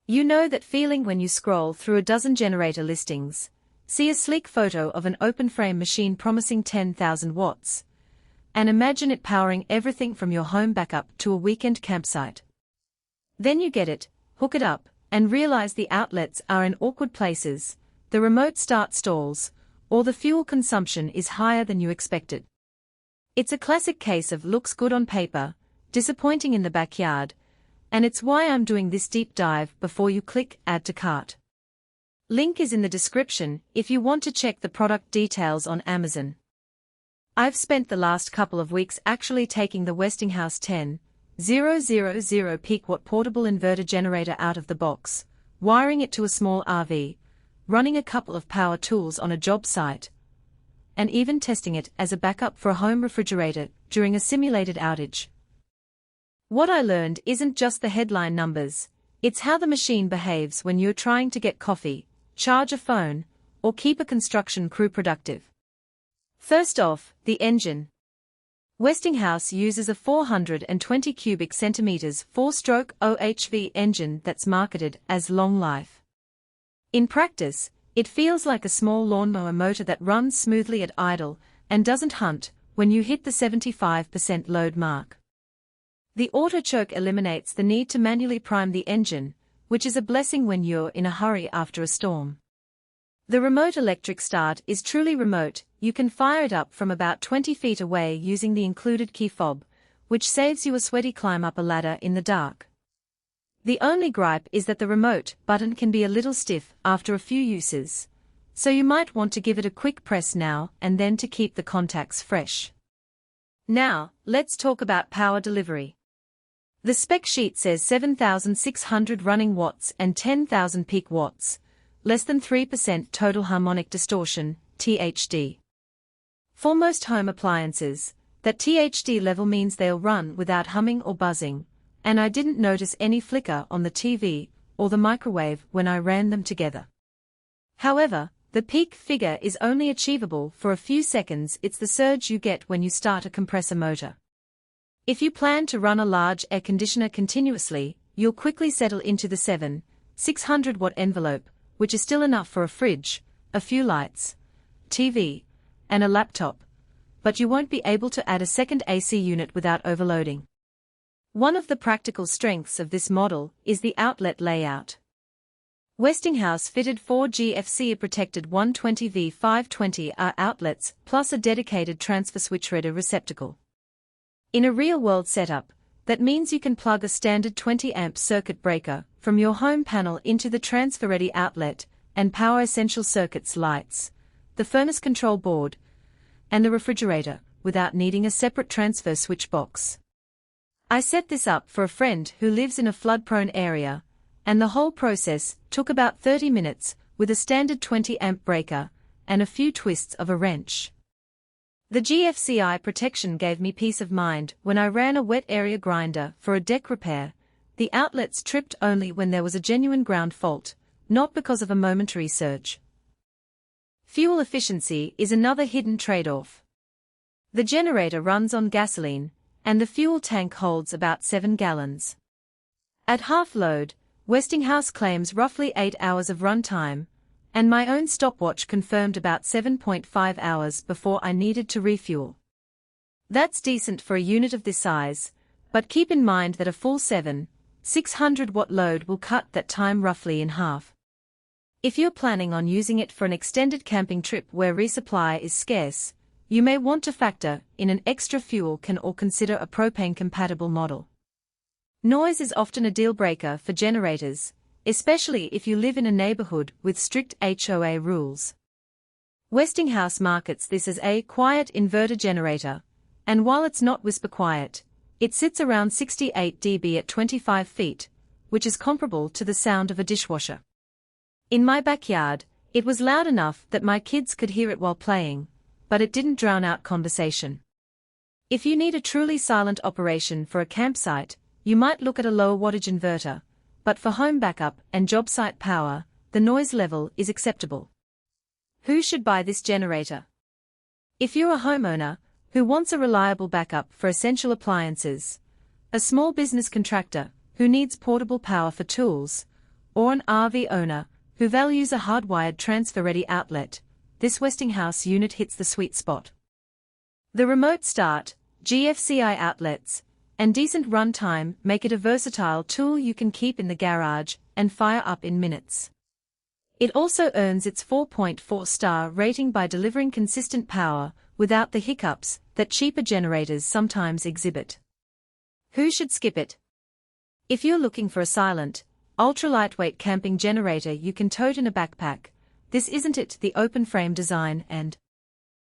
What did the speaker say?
You know that feeling when you scroll through a dozen generator listings, see a sleek photo of an open-frame machine promising 10,000 watts, and imagine it powering everything from your home backup to a weekend campsite. Then you get it, hook it up, and realize the outlets are in awkward places, the remote start stalls, or the fuel consumption is higher than you expected. It's a classic case of looks good on paper, disappointing in the backyard, and it's why I'm doing this deep dive before you click Add to Cart. Link is in the description if you want to check the product details on Amazon. I've spent the last couple of weeks actually taking the Westinghouse 10,000 peak watt portable inverter generator out of the box, wiring it to a small RV, running a couple of power tools on a job site, and even testing it as a backup for a home refrigerator during a simulated outage. What I learned isn't just the headline numbers, it's how the machine behaves when you're trying to get coffee, charge a phone, or keep a construction crew productive. First off, the engine. Westinghouse uses a 420 cubic centimeters 4-stroke OHV engine that's marketed as long life. In practice, it feels like a small lawnmower motor that runs smoothly at idle and doesn't hunt when you hit the 75% load mark. The auto choke eliminates the need to manually prime the engine, which is a blessing when you're in a hurry after a storm. The remote electric start is truly remote. You can fire it up from about 20 feet away using the included key fob, which saves you a sweaty climb up a ladder in the dark. The only gripe is that the remote button can be a little stiff after a few uses, so you might want to give it a quick press now and then to keep the contacts fresh. Now, let's talk about power delivery. The spec sheet says 7,600 running watts and 10,000 peak watts, less than 3% total harmonic distortion, THD. For most home appliances, that THD level means they'll run without humming or buzzing, and I didn't notice any flicker on the TV or the microwave when I ran them together. However, the peak figure is only achievable for a few seconds. It's the surge you get when you start a compressor motor. If you plan to run a large air conditioner continuously, you'll quickly settle into the 7,600 watt envelope, which is still enough for a fridge, a few lights, TV, and a laptop, but you won't be able to add a second AC unit without overloading. One of the practical strengths of this model is the outlet layout. Westinghouse fitted 4 GFCI protected 120V520R outlets plus a dedicated transfer switch reader receptacle. In a real-world setup, that means you can plug a standard 20-amp circuit breaker from your home panel into the transfer-ready outlet and power essential circuits lights, the furnace control board, and the refrigerator, without needing a separate transfer switch box. I set this up for a friend who lives in a flood-prone area, and the whole process took about 30 minutes with a standard 20-amp breaker and a few twists of a wrench. The GFCI protection gave me peace of mind when I ran a wet area grinder for a deck repair. The outlets tripped only when there was a genuine ground fault, not because of a momentary surge. Fuel efficiency is another hidden trade-off. The generator runs on gasoline, and the fuel tank holds about 7 gallons. At half load, Westinghouse claims roughly 8 hours of runtime, and my own stopwatch confirmed about 7.5 hours before I needed to refuel. That's decent for a unit of this size, but keep in mind that a full 7,600 watt load will cut that time roughly in half. If you're planning on using it for an extended camping trip where resupply is scarce, you may want to factor in an extra fuel can or consider a propane-compatible model. Noise is often a deal-breaker for generators, especially if you live in a neighborhood with strict HOA rules. Westinghouse markets this as a quiet inverter generator, and while it's not whisper quiet, it sits around 68 dB at 25 feet, which is comparable to the sound of a dishwasher. In my backyard, it was loud enough that my kids could hear it while playing, but it didn't drown out conversation. If you need a truly silent operation for a campsite, you might look at a lower wattage inverter, but for home backup and job site power, the noise level is acceptable. Who should buy this generator? If you're a homeowner who wants a reliable backup for essential appliances, a small business contractor who needs portable power for tools, or an RV owner who values a hardwired transfer-ready outlet, this Westinghouse unit hits the sweet spot. The remote start, GFCI outlets, and decent runtime make it a versatile tool you can keep in the garage and fire up in minutes. It also earns its 4.4-star rating by delivering consistent power without the hiccups that cheaper generators sometimes exhibit. Who should skip it? If you're looking for a silent, ultra-lightweight camping generator you can tote in a backpack, this isn't it. The open frame design and